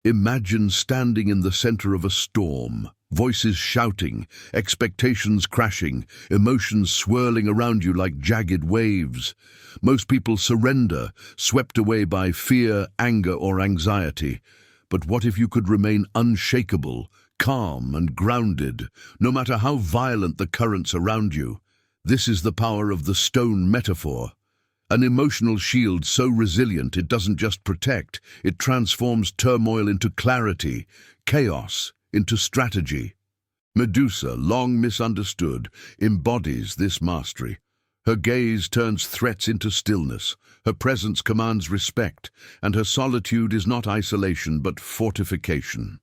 Imagine standing in the center of a storm, voices shouting, expectations crashing, emotions swirling around you like jagged waves. Most people surrender, swept away by fear, anger, or anxiety. But what if you could remain unshakable, calm and grounded, no matter how violent the currents around you? This is the power of the stone metaphor. An emotional shield so resilient it doesn't just protect, it transforms turmoil into clarity, chaos into strategy. Medusa, long misunderstood, embodies this mastery. Her gaze turns threats into stillness, her presence commands respect, and her solitude is not isolation but fortification.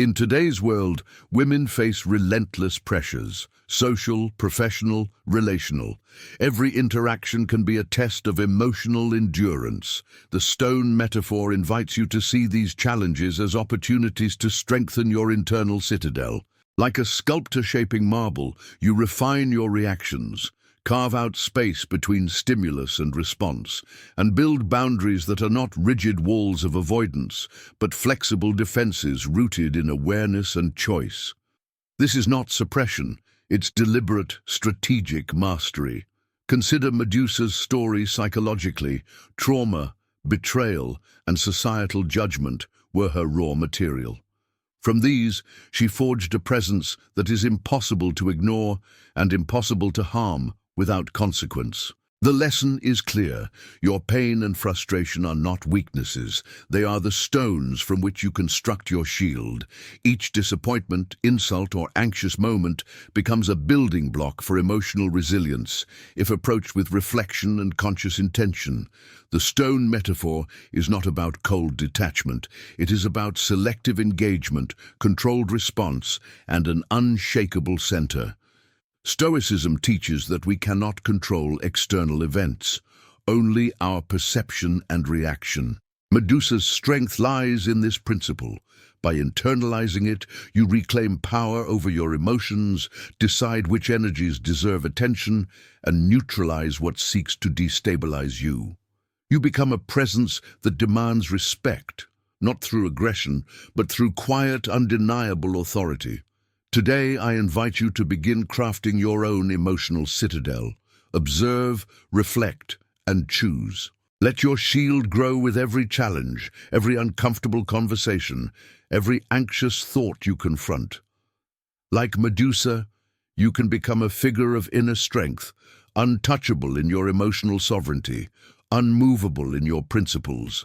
In today's world, women face relentless pressures, social, professional, relational. Every interaction can be a test of emotional endurance. The stone metaphor invites you to see these challenges as opportunities to strengthen your internal citadel. Like a sculptor shaping marble, you refine your reactions, carve out space between stimulus and response, and build boundaries that are not rigid walls of avoidance, but flexible defenses rooted in awareness and choice. This is not suppression, it's deliberate, strategic mastery. Consider Medusa's story psychologically. Trauma, betrayal, and societal judgment were her raw material. From these, she forged a presence that is impossible to ignore and impossible to harm without consequence. The lesson is clear. Your pain and frustration are not weaknesses. They are the stones from which you construct your shield. Each disappointment, insult, or anxious moment becomes a building block for emotional resilience, if approached with reflection and conscious intention. The stone metaphor is not about cold detachment. It is about selective engagement, controlled response, and an unshakable center. Stoicism teaches that we cannot control external events, only our perception and reaction. Medusa's strength lies in this principle. By internalizing it, you reclaim power over your emotions, decide which energies deserve attention, and neutralize what seeks to destabilize you. You become a presence that demands respect, not through aggression, but through quiet, undeniable authority. Today, I invite you to begin crafting your own emotional citadel. Observe, reflect, and choose. Let your shield grow with every challenge, every uncomfortable conversation, every anxious thought you confront. Like Medusa, you can become a figure of inner strength, untouchable in your emotional sovereignty, unmovable in your principles.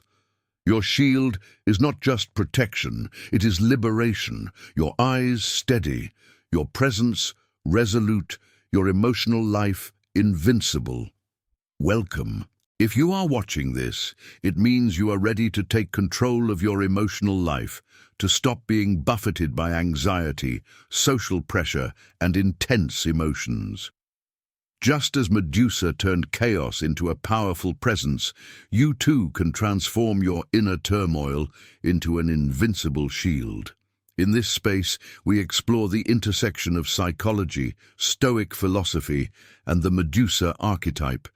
Your shield is not just protection, it is liberation. Your eyes steady, your presence resolute, your emotional life invincible. Welcome. If you are watching this, it means you are ready to take control of your emotional life, to stop being buffeted by anxiety, social pressure, and intense emotions. Just as Medusa turned chaos into a powerful presence, you too can transform your inner turmoil into an invincible shield. In this space, we explore the intersection of psychology, Stoic philosophy, and the Medusa archetype,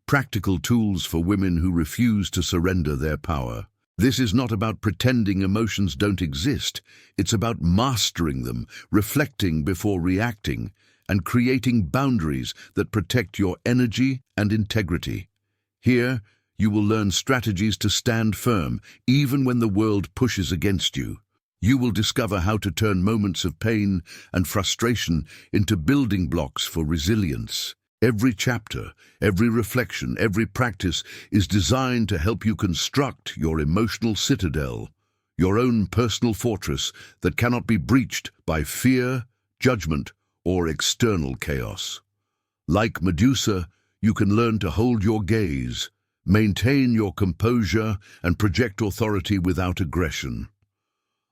practical tools for women who refuse to surrender their power. This is not about pretending emotions don't exist. It's about mastering them, reflecting before reacting, and creating boundaries that protect your energy and integrity. Here, you will learn strategies to stand firm, even when the world pushes against you. You will discover how to turn moments of pain and frustration into building blocks for resilience. Every chapter, every reflection, every practice is designed to help you construct your emotional citadel, your own personal fortress that cannot be breached by fear, judgment, or external chaos. Like Medusa, you can learn to hold your gaze, maintain your composure, and project authority without aggression.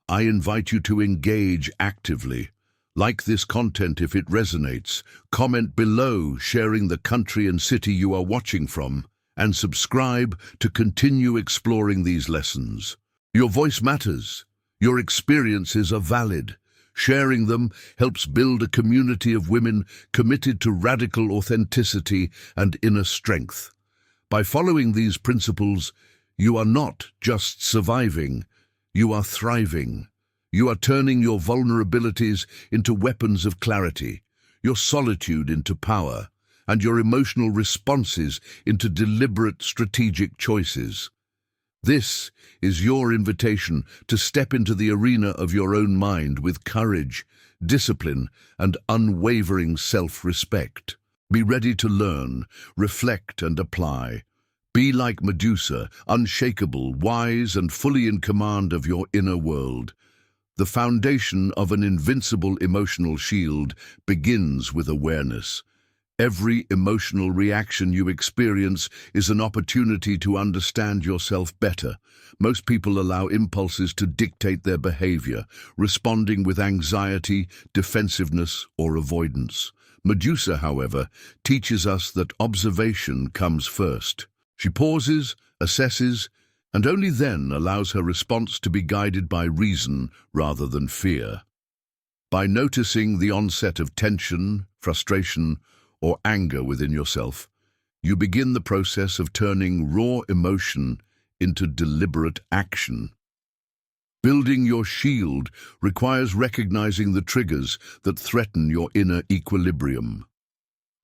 I invite you to engage actively. Like this content if it resonates, comment below sharing the country and city you are watching from, and subscribe to continue exploring these lessons. Your voice matters. Your experiences are valid. Sharing them helps build a community of women committed to radical authenticity and inner strength. By following these principles, you are not just surviving, You are thriving. You are turning your vulnerabilities into weapons of clarity, your solitude into power, and your emotional responses into deliberate strategic choices. This is your invitation to step into the arena of your own mind with courage, discipline, and unwavering self-respect. Be ready to learn, reflect, and apply. Be like Medusa, unshakable, wise, and fully in command of your inner world. The foundation of an invincible emotional shield begins with awareness. Every emotional reaction you experience is an opportunity to understand yourself better. Most people allow impulses to dictate their behavior, responding with anxiety, defensiveness, or avoidance. Medusa, however, teaches us that observation comes first. She pauses, assesses, and only then allows her response to be guided by reason rather than fear. By noticing the onset of tension, frustration, or anger within yourself, you begin the process of turning raw emotion into deliberate action. Building your shield requires recognizing the triggers that threaten your inner equilibrium.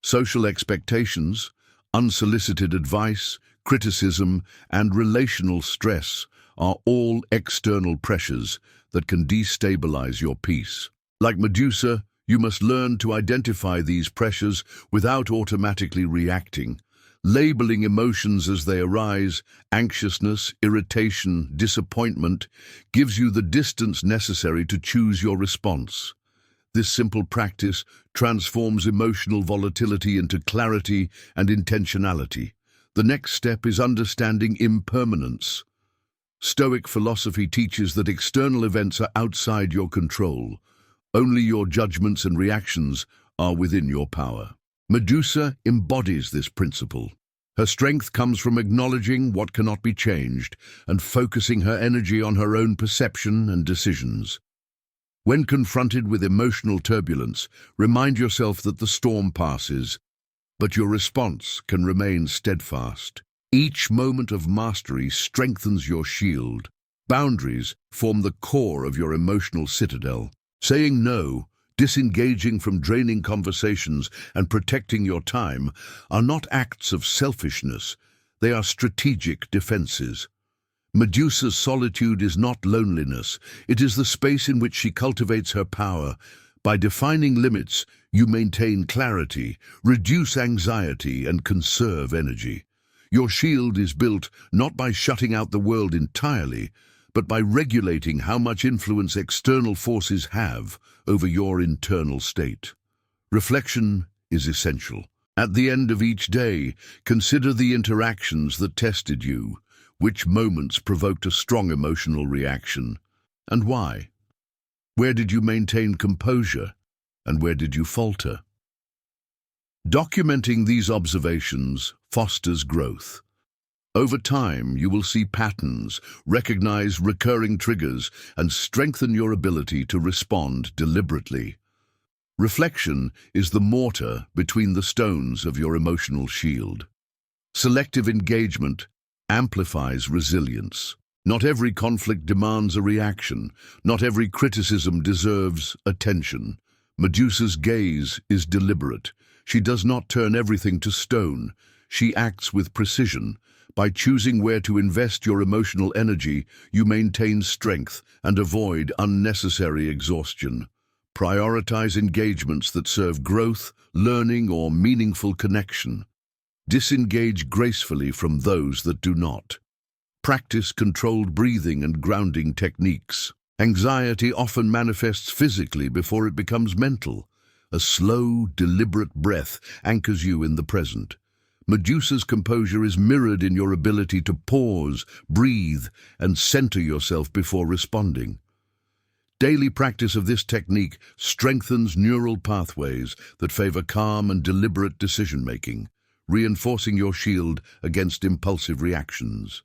Social expectations, unsolicited advice, criticism, and relational stress are all external pressures that can destabilize your peace. Like Medusa, you must learn to identify these pressures without automatically reacting. Labeling emotions as they arise, anxiousness, irritation, disappointment, gives you the distance necessary to choose your response. This simple practice transforms emotional volatility into clarity and intentionality. The next step is understanding impermanence. Stoic philosophy teaches that external events are outside your control. Only your judgments and reactions are within your power. Medusa embodies this principle. Her strength comes from acknowledging what cannot be changed and focusing her energy on her own perception and decisions. When confronted with emotional turbulence, remind yourself that the storm passes, but your response can remain steadfast. Each moment of mastery strengthens your shield. Boundaries form the core of your emotional citadel. Saying no, disengaging from draining conversations, and protecting your time are not acts of selfishness, they are strategic defenses. Medusa's solitude is not loneliness, it is the space in which she cultivates her power. By defining limits, you maintain clarity, reduce anxiety, and conserve energy. Your shield is built not by shutting out the world entirely, but by regulating how much influence external forces have over your internal state. Reflection is essential. At the end of each day, consider the interactions that tested you, which moments provoked a strong emotional reaction, and why. Where did you maintain composure, and where did you falter? Documenting these observations fosters growth. Over time, you will see patterns, recognize recurring triggers, and strengthen your ability to respond deliberately. Reflection is the mortar between the stones of your emotional shield. Selective engagement amplifies resilience. Not every conflict demands a reaction. Not every criticism deserves attention. Medusa's gaze is deliberate. She does not turn everything to stone. She acts with precision. By choosing where to invest your emotional energy, you maintain strength and avoid unnecessary exhaustion. Prioritize engagements that serve growth, learning, or meaningful connection. Disengage gracefully from those that do not. Practice controlled breathing and grounding techniques. Anxiety often manifests physically before it becomes mental. A slow, deliberate breath anchors you in the present. Medusa's composure is mirrored in your ability to pause, breathe, and center yourself before responding. Daily practice of this technique strengthens neural pathways that favor calm and deliberate decision-making, reinforcing your shield against impulsive reactions.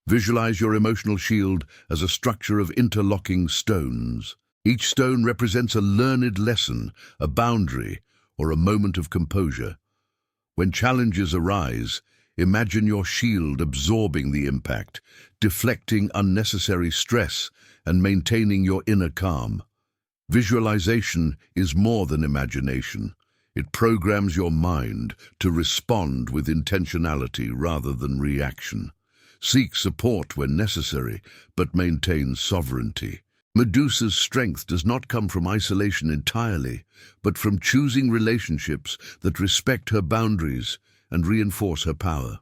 Visualize your emotional shield as a structure of interlocking stones. Each stone represents a learned lesson, a boundary, or a moment of composure. When challenges arise, Imagine your shield absorbing the impact, deflecting unnecessary stress and maintaining your inner calm. Visualization is more than imagination. It programs your mind to respond with intentionality rather than reaction. Seek support when necessary, but maintain sovereignty. Medusa's strength does not come from isolation entirely, but from choosing relationships that respect her boundaries and reinforce her power.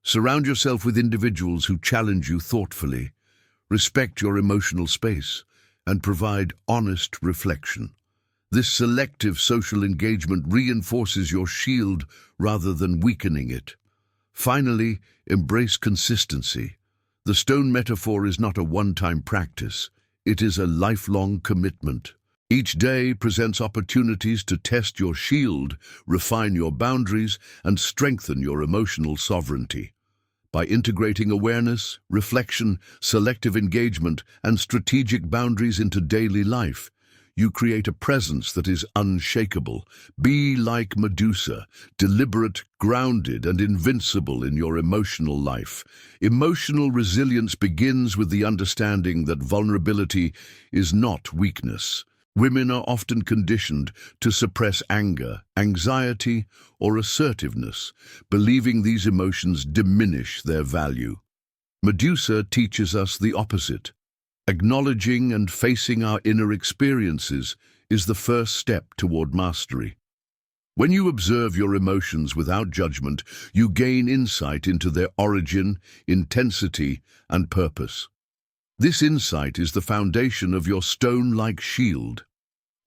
Surround yourself with individuals who challenge you thoughtfully, respect your emotional space, and provide honest reflection. This selective social engagement reinforces your shield rather than weakening it. Finally, embrace consistency. The stone metaphor is not a one-time practice. It is a lifelong commitment. Each day presents opportunities to test your shield, refine your boundaries, and strengthen your emotional sovereignty. By integrating awareness, reflection, selective engagement, and strategic boundaries into daily life, you create a presence that is unshakable. Be like Medusa, deliberate, grounded, and invincible in your emotional life. Emotional resilience begins with the understanding that vulnerability is not weakness. Women are often conditioned to suppress anger, anxiety, or assertiveness, believing these emotions diminish their value. Medusa teaches us the opposite. Acknowledging and facing our inner experiences is the first step toward mastery. When you observe your emotions without judgment, you gain insight into their origin, intensity, and purpose. This insight is the foundation of your stone-like shield.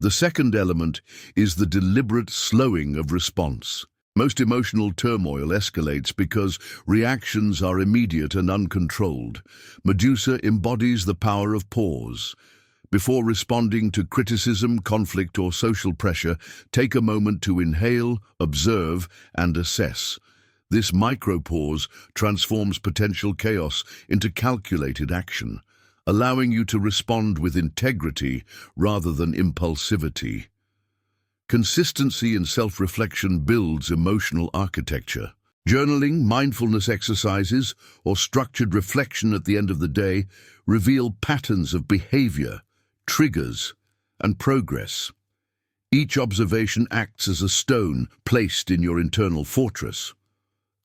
The second element is the deliberate slowing of response. Most emotional turmoil escalates because reactions are immediate and uncontrolled. Medusa embodies the power of pause. Before responding to criticism, conflict, or social pressure, take a moment to inhale, observe, and assess. This micro-pause transforms potential chaos into calculated action, allowing you to respond with integrity rather than impulsivity. Consistency in self-reflection builds emotional architecture. Journaling, mindfulness exercises, or structured reflection at the end of the day reveal patterns of behavior, triggers, and progress. Each observation acts as a stone placed in your internal fortress.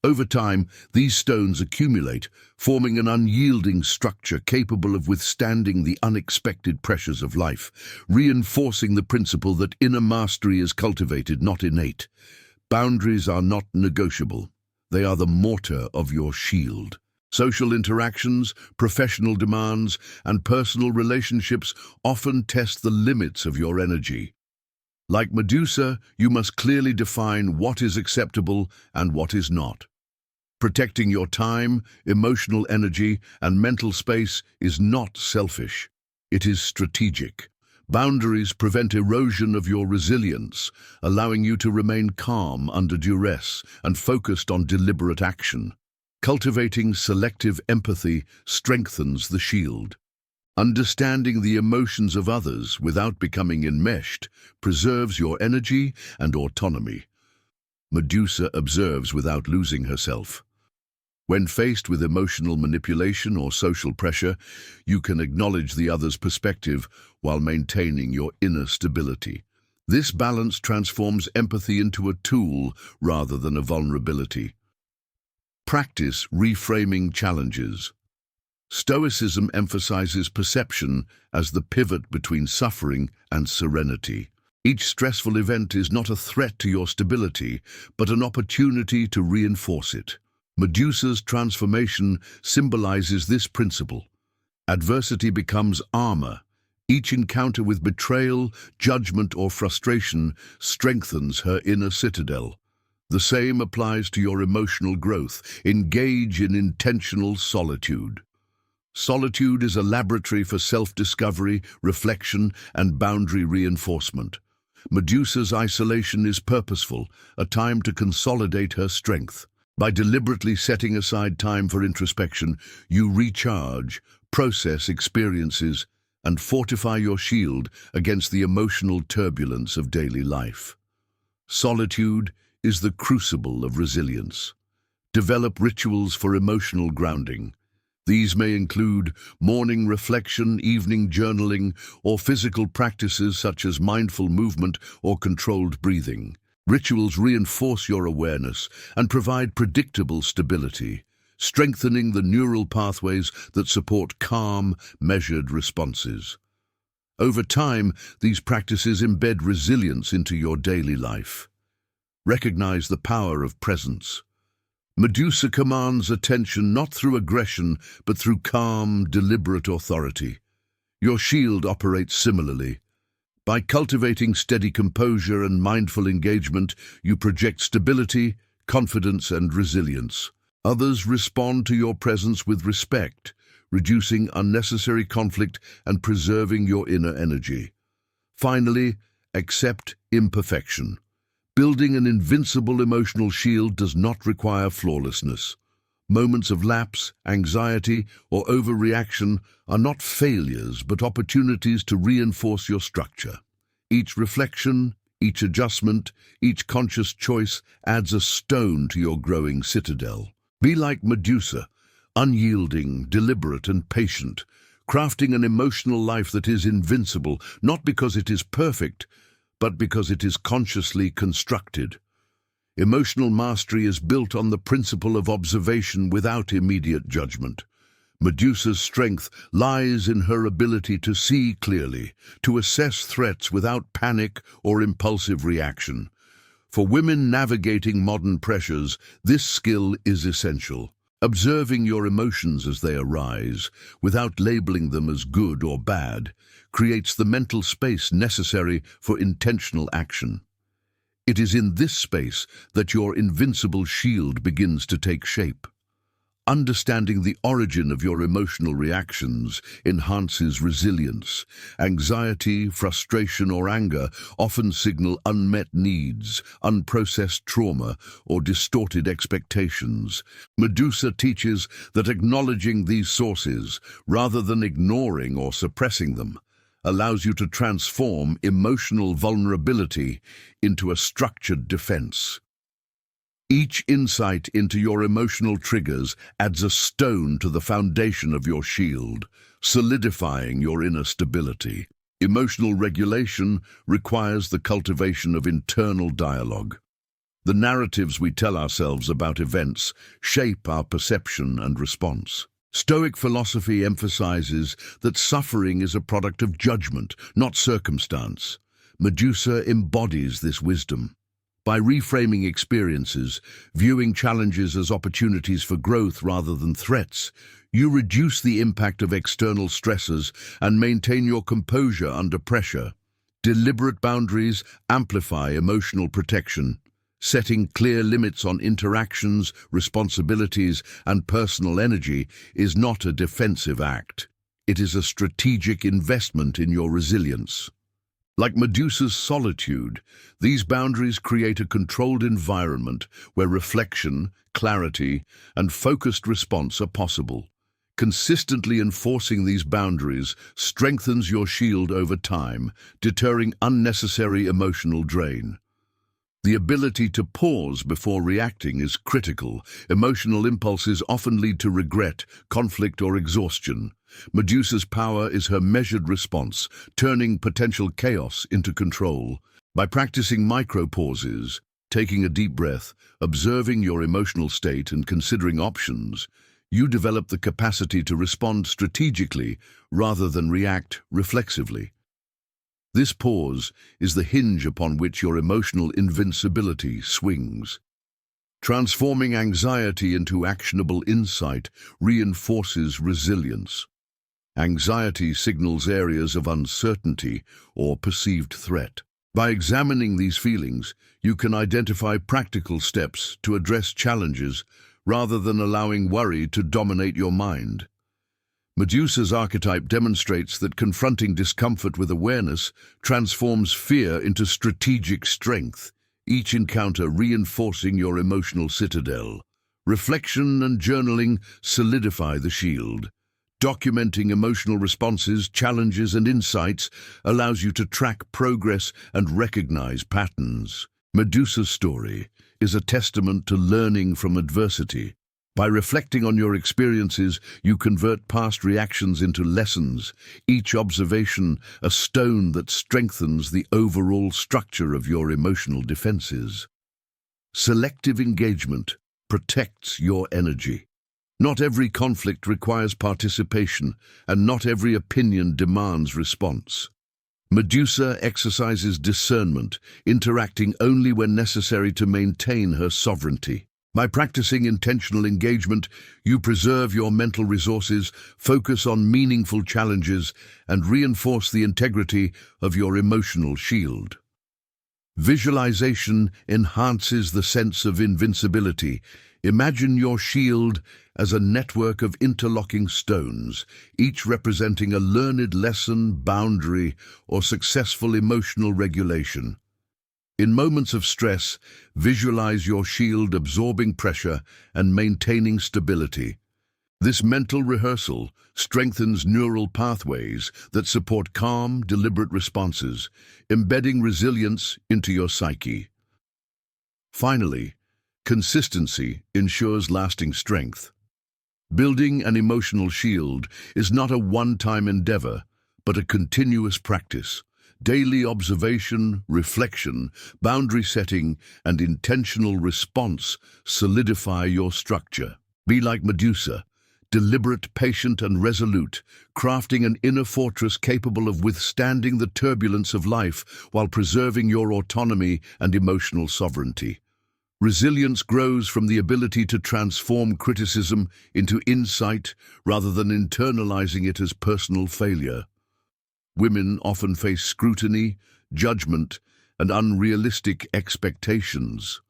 Over time, these stones accumulate, forming an unyielding structure capable of withstanding the unexpected pressures of life, reinforcing the principle that inner mastery is cultivated, not innate. Boundaries are not negotiable. They are the mortar of your shield. Social interactions, professional demands, and personal relationships often test the limits of your energy. Like Medusa, you must clearly define what is acceptable and what is not. Protecting your time, emotional energy, and mental space is not selfish. It is strategic. Boundaries prevent erosion of your resilience, allowing you to remain calm under duress and focused on deliberate action. Cultivating selective empathy strengthens the shield. Understanding the emotions of others without becoming enmeshed preserves your energy and autonomy. Medusa observes without losing herself. When faced with emotional manipulation or social pressure, you can acknowledge the other's perspective while maintaining your inner stability. This balance transforms empathy into a tool rather than a vulnerability. Practice reframing challenges. Stoicism emphasizes perception as the pivot between suffering and serenity. Each stressful event is not a threat to your stability, but an opportunity to reinforce it. Medusa's transformation symbolizes this principle. Adversity becomes armor. Each encounter with betrayal, judgment, or frustration strengthens her inner citadel. The same applies to your emotional growth. Engage in intentional solitude. Solitude is a laboratory for self-discovery, reflection, and boundary reinforcement. Medusa's isolation is purposeful, a time to consolidate her strength. By deliberately setting aside time for introspection, you recharge, process experiences, and fortify your shield against the emotional turbulence of daily life. Solitude is the crucible of resilience. Develop rituals for emotional grounding. These may include morning reflection, evening journaling, or physical practices such as mindful movement or controlled breathing. Rituals reinforce your awareness and provide predictable stability, strengthening the neural pathways that support calm, measured responses. Over time, these practices embed resilience into your daily life. Recognize the power of presence. Medusa commands attention not through aggression, but through calm, deliberate authority. Your shield operates similarly. By cultivating steady composure and mindful engagement, you project stability, confidence, and resilience. Others respond to your presence with respect, reducing unnecessary conflict and preserving your inner energy. Finally, accept imperfection. Building an invincible emotional shield does not require flawlessness. Moments of lapse, anxiety, or overreaction are not failures but opportunities to reinforce your structure. Each reflection, each adjustment, each conscious choice adds a stone to your growing citadel. Be like Medusa, unyielding, deliberate, and patient, crafting an emotional life that is invincible, not because it is perfect, but because it is consciously constructed. Emotional mastery is built on the principle of observation without immediate judgment. Medusa's strength lies in her ability to see clearly, to assess threats without panic or impulsive reaction. For women navigating modern pressures, this skill is essential. Observing your emotions as they arise, without labeling them as good or bad, creates the mental space necessary for intentional action. It is in this space that your invincible shield begins to take shape. Understanding the origin of your emotional reactions enhances resilience. Anxiety, frustration, or anger often signal unmet needs, unprocessed trauma, or distorted expectations. Medusa teaches that acknowledging these sources, rather than ignoring or suppressing them, allows you to transform emotional vulnerability into a structured defense. Each insight into your emotional triggers adds a stone to the foundation of your shield, solidifying your inner stability. Emotional regulation requires the cultivation of internal dialogue. The narratives we tell ourselves about events shape our perception and response. Stoic philosophy emphasizes that suffering is a product of judgment, not circumstance. Medusa embodies this wisdom. By reframing experiences, viewing challenges as opportunities for growth rather than threats, you reduce the impact of external stressors and maintain your composure under pressure. Deliberate boundaries amplify emotional protection. Setting clear limits on interactions, responsibilities, and personal energy is not a defensive act. It is a strategic investment in your resilience. Like Medusa's solitude, these boundaries create a controlled environment where reflection, clarity, and focused response are possible. Consistently enforcing these boundaries strengthens your shield over time, deterring unnecessary emotional drain. The ability to pause before reacting is critical. Emotional impulses often lead to regret, conflict, or exhaustion. Medusa's power is her measured response, turning potential chaos into control. By practicing micro-pauses, taking a deep breath, observing your emotional state, and considering options, you develop the capacity to respond strategically rather than react reflexively. This pause is the hinge upon which your emotional invincibility swings. Transforming anxiety into actionable insight reinforces resilience. Anxiety signals areas of uncertainty or perceived threat. By examining these feelings, you can identify practical steps to address challenges rather than allowing worry to dominate your mind. Medusa's archetype demonstrates that confronting discomfort with awareness transforms fear into strategic strength, each encounter reinforcing your emotional citadel. Reflection and journaling solidify the shield. Documenting emotional responses, challenges, and insights allows you to track progress and recognize patterns. Medusa's story is a testament to learning from adversity. By reflecting on your experiences, you convert past reactions into lessons, each observation a stone that strengthens the overall structure of your emotional defenses. Selective engagement protects your energy. Not every conflict requires participation, and not every opinion demands response. Medusa exercises discernment, interacting only when necessary to maintain her sovereignty. By practicing intentional engagement, you preserve your mental resources, focus on meaningful challenges, and reinforce the integrity of your emotional shield. Visualization enhances the sense of invincibility. Imagine your shield as a network of interlocking stones, each representing a learned lesson, boundary, or successful emotional regulation. In moments of stress, visualize your shield absorbing pressure and maintaining stability. This mental rehearsal strengthens neural pathways that support calm, deliberate responses, embedding resilience into your psyche. Finally, consistency ensures lasting strength. Building an emotional shield is not a one-time endeavor, but a continuous practice. Daily observation, reflection, boundary setting, and intentional response solidify your structure. Be like Medusa, deliberate, patient, and resolute, crafting an inner fortress capable of withstanding the turbulence of life while preserving your autonomy and emotional sovereignty. Resilience grows from the ability to transform criticism into insight rather than internalizing it as personal failure. Women often face scrutiny, judgment, and unrealistic expectations.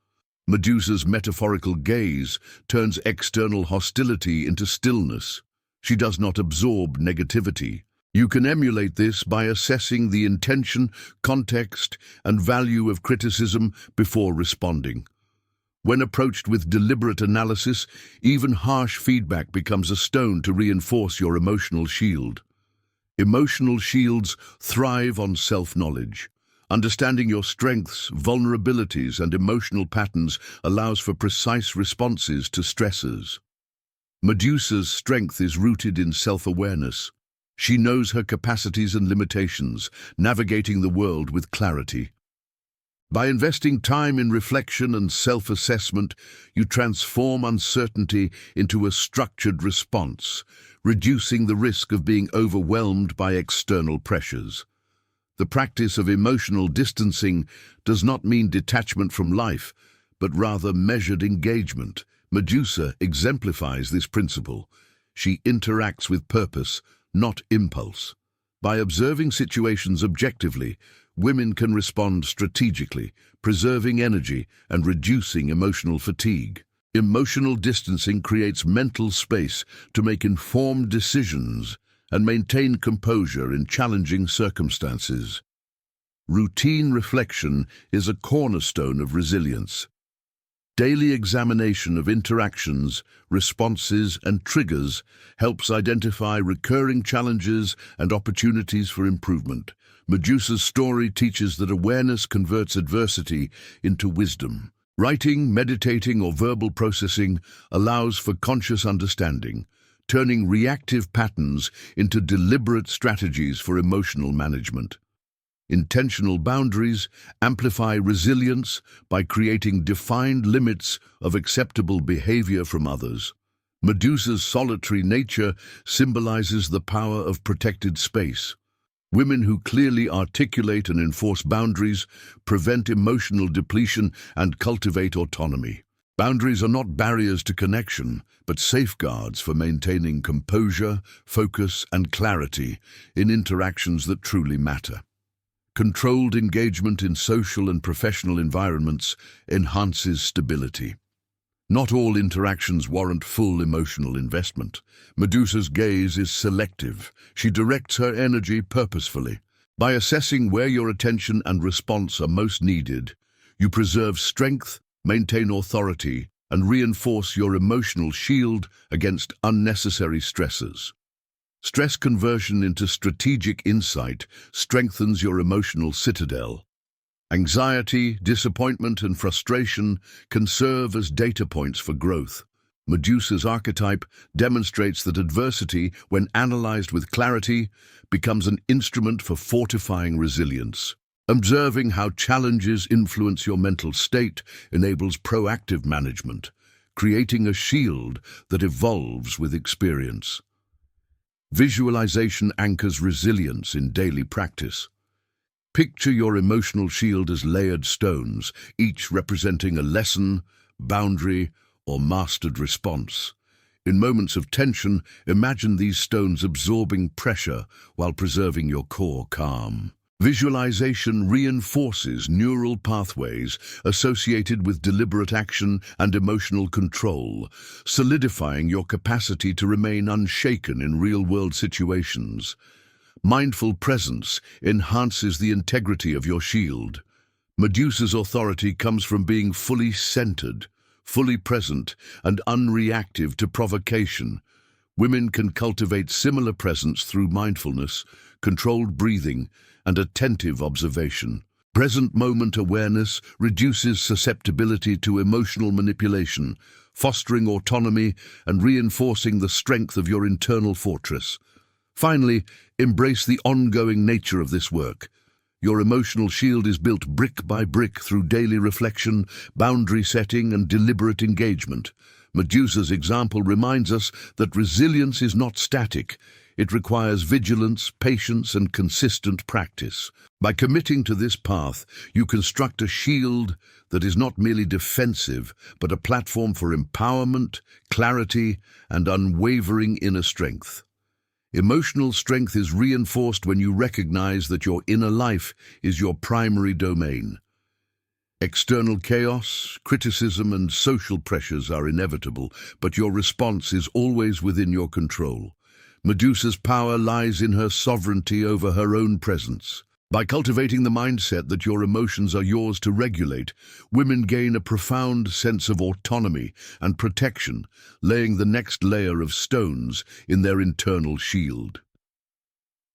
Medusa's metaphorical gaze turns external hostility into stillness. She does not absorb negativity. You can emulate this by assessing the intention, context, and value of criticism before responding. When approached with deliberate analysis, even harsh feedback becomes a stone to reinforce your emotional shield. Emotional shields thrive on self-knowledge. Understanding your strengths, vulnerabilities, and emotional patterns allows for precise responses to stressors. Medusa's strength is rooted in self-awareness. She knows her capacities and limitations, navigating the world with clarity. By investing time in reflection and self-assessment, you transform uncertainty into a structured response, reducing the risk of being overwhelmed by external pressures. The practice of emotional distancing does not mean detachment from life, but rather measured engagement. Medusa exemplifies this principle. She interacts with purpose, not impulse. By observing situations objectively, women can respond strategically, preserving energy and reducing emotional fatigue. Emotional distancing creates mental space to make informed decisions and maintain composure in challenging circumstances. Routine reflection is a cornerstone of resilience. Daily examination of interactions, responses, and triggers helps identify recurring challenges and opportunities for improvement. Medusa's story teaches that awareness converts adversity into wisdom. Writing, meditating, or verbal processing allows for conscious understanding, turning reactive patterns into deliberate strategies for emotional management. Intentional boundaries amplify resilience by creating defined limits of acceptable behavior from others. Medusa's solitary nature symbolizes the power of protected space. Women who clearly articulate and enforce boundaries prevent emotional depletion and cultivate autonomy. Boundaries are not barriers to connection, but safeguards for maintaining composure, focus, and clarity in interactions that truly matter. Controlled engagement in social and professional environments enhances stability. Not all interactions warrant full emotional investment. Medusa's gaze is selective. She directs her energy purposefully. By assessing where your attention and response are most needed, you preserve strength, maintain authority, and reinforce your emotional shield against unnecessary stressors. Stress conversion into strategic insight strengthens your emotional citadel. Anxiety, disappointment, and frustration can serve as data points for growth. Medusa's archetype demonstrates that adversity, when analyzed with clarity, becomes an instrument for fortifying resilience. Observing how challenges influence your mental state enables proactive management, creating a shield that evolves with experience. Visualization anchors resilience in daily practice. Picture your emotional shield as layered stones, each representing a lesson, boundary, or mastered response. In moments of tension, imagine these stones absorbing pressure while preserving your core calm. Visualization reinforces neural pathways associated with deliberate action and emotional control, solidifying your capacity to remain unshaken in real-world situations. Mindful presence enhances the integrity of your shield. Medusa's authority comes from being fully centered, fully present, and unreactive to provocation. Women can cultivate similar presence through mindfulness, controlled breathing, and attentive observation. Present moment awareness reduces susceptibility to emotional manipulation, fostering autonomy and reinforcing the strength of your internal fortress. Finally, embrace the ongoing nature of this work. Your emotional shield is built brick by brick through daily reflection, boundary setting, and deliberate engagement. Medusa's example reminds us that resilience is not static. It requires vigilance, patience, and consistent practice. By committing to this path, you construct a shield that is not merely defensive, but a platform for empowerment, clarity, and unwavering inner strength. Emotional strength is reinforced when you recognize that your inner life is your primary domain. External chaos, criticism, and social pressures are inevitable, but your response is always within your control. Medusa's power lies in her sovereignty over her own presence. By cultivating the mindset that your emotions are yours to regulate, women gain a profound sense of autonomy and protection, laying the next layer of stones in their internal shield.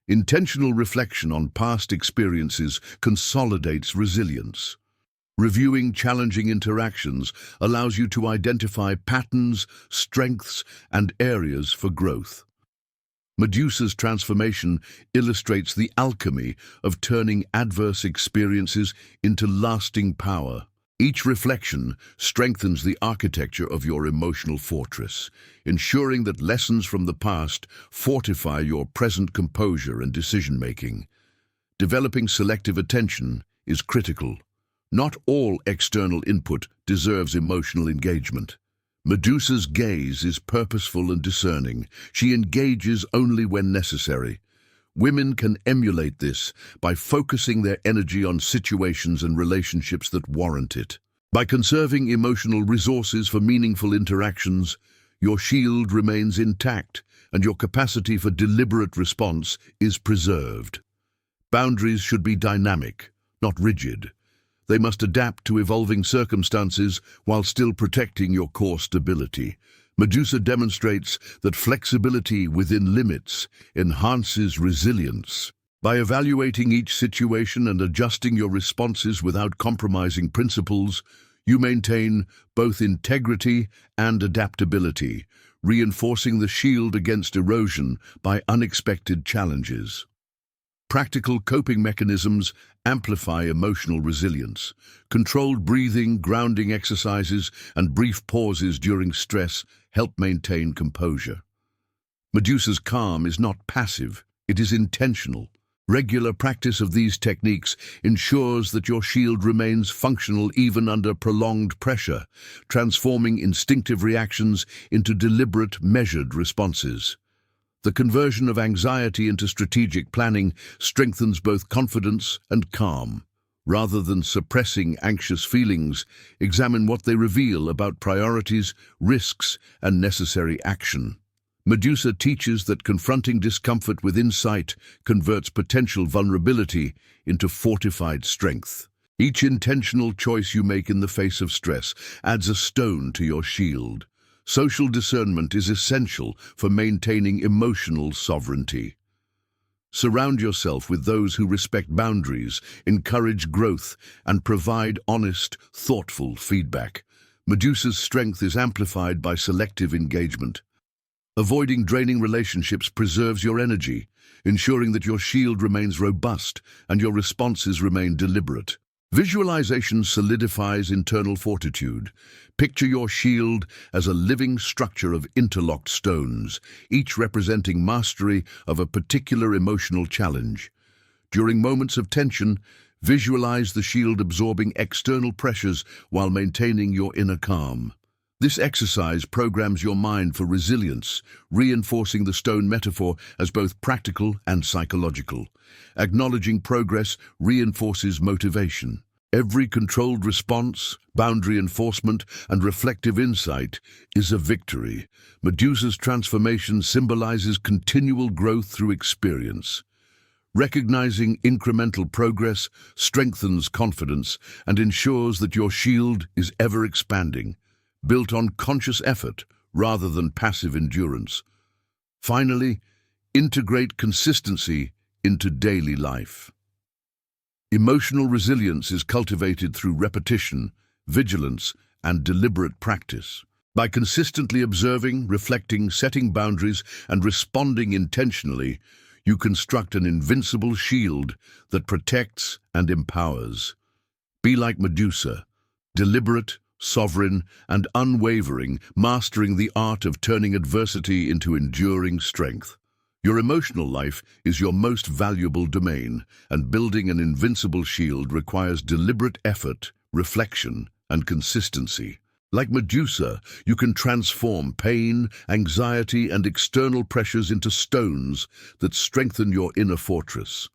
Intentional reflection on past experiences consolidates resilience. Reviewing challenging interactions allows you to identify patterns, strengths, and areas for growth. Medusa's transformation illustrates the alchemy of turning adverse experiences into lasting power. Each reflection strengthens the architecture of your emotional fortress, ensuring that lessons from the past fortify your present composure and decision-making. Developing selective attention is critical. Not all external input deserves emotional engagement. Medusa's gaze is purposeful and discerning. She engages only when necessary. Women can emulate this by focusing their energy on situations and relationships that warrant it. By conserving emotional resources for meaningful interactions, your shield remains intact and your capacity for deliberate response is preserved. Boundaries should be dynamic, not rigid. They must adapt to evolving circumstances while still protecting your core stability. Medusa demonstrates that flexibility within limits enhances resilience. By evaluating each situation and adjusting your responses without compromising principles, you maintain both integrity and adaptability, reinforcing the shield against erosion by unexpected challenges. Practical coping mechanisms amplify emotional resilience. Controlled breathing, grounding exercises, and brief pauses during stress help maintain composure. Medusa's calm is not passive, it is intentional. Regular practice of these techniques ensures that your shield remains functional even under prolonged pressure, transforming instinctive reactions into deliberate, measured responses. The conversion of anxiety into strategic planning strengthens both confidence and calm. Rather than suppressing anxious feelings, examine what they reveal about priorities, risks, and necessary action. Medusa teaches that confronting discomfort with insight converts potential vulnerability into fortified strength. Each intentional choice you make in the face of stress adds a stone to your shield. Social discernment is essential for maintaining emotional sovereignty. Surround yourself with those who respect boundaries, encourage growth, and provide honest, thoughtful feedback. Medusa's strength is amplified by selective engagement. Avoiding draining relationships preserves your energy, ensuring that your shield remains robust and your responses remain deliberate. Visualization solidifies internal fortitude. Picture your shield as a living structure of interlocked stones, each representing mastery of a particular emotional challenge. During moments of tension, visualize the shield absorbing external pressures while maintaining your inner calm. This exercise programs your mind for resilience, reinforcing the stone metaphor as both practical and psychological. Acknowledging progress reinforces motivation. Every controlled response, boundary enforcement, and reflective insight is a victory. Medusa's transformation symbolizes continual growth through experience. Recognizing incremental progress strengthens confidence and ensures that your shield is ever expanding, built on conscious effort rather than passive endurance. Finally, integrate consistency into daily life. Emotional resilience is cultivated through repetition, vigilance, and deliberate practice. By consistently observing, reflecting, setting boundaries, and responding intentionally, you construct an invincible shield that protects and empowers. Be like Medusa, deliberate, sovereign, and unwavering, mastering the art of turning adversity into enduring strength. Your emotional life is your most valuable domain, and building an invincible shield requires deliberate effort, reflection, and consistency. Like Medusa, you can transform pain, anxiety, and external pressures into stones that strengthen your inner fortress.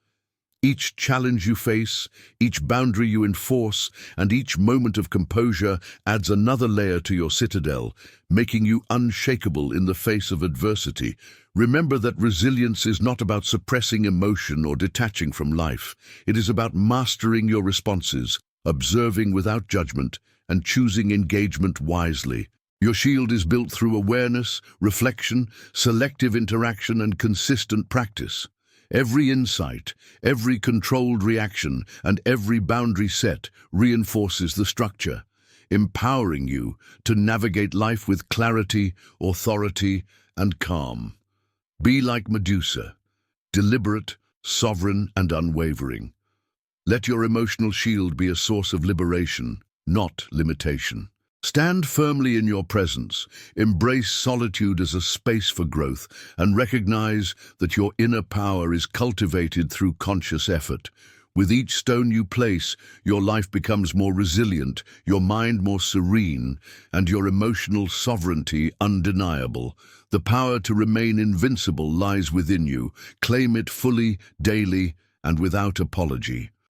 Each challenge you face, each boundary you enforce, and each moment of composure adds another layer to your citadel, making you unshakable in the face of adversity. Remember that resilience is not about suppressing emotion or detaching from life. It is about mastering your responses, observing without judgment, and choosing engagement wisely. Your shield is built through awareness, reflection, selective interaction, and consistent practice. Every insight, every controlled reaction, and every boundary set reinforces the structure, empowering you to navigate life with clarity, authority, and calm. Be like Medusa, deliberate, sovereign, and unwavering. Let your emotional shield be a source of liberation, not limitation. Stand firmly in your presence, embrace solitude as a space for growth, and recognize that your inner power is cultivated through conscious effort. With each stone you place, your life becomes more resilient, your mind more serene, and your emotional sovereignty undeniable. The power to remain invincible lies within you. Claim it fully, daily, and without apology.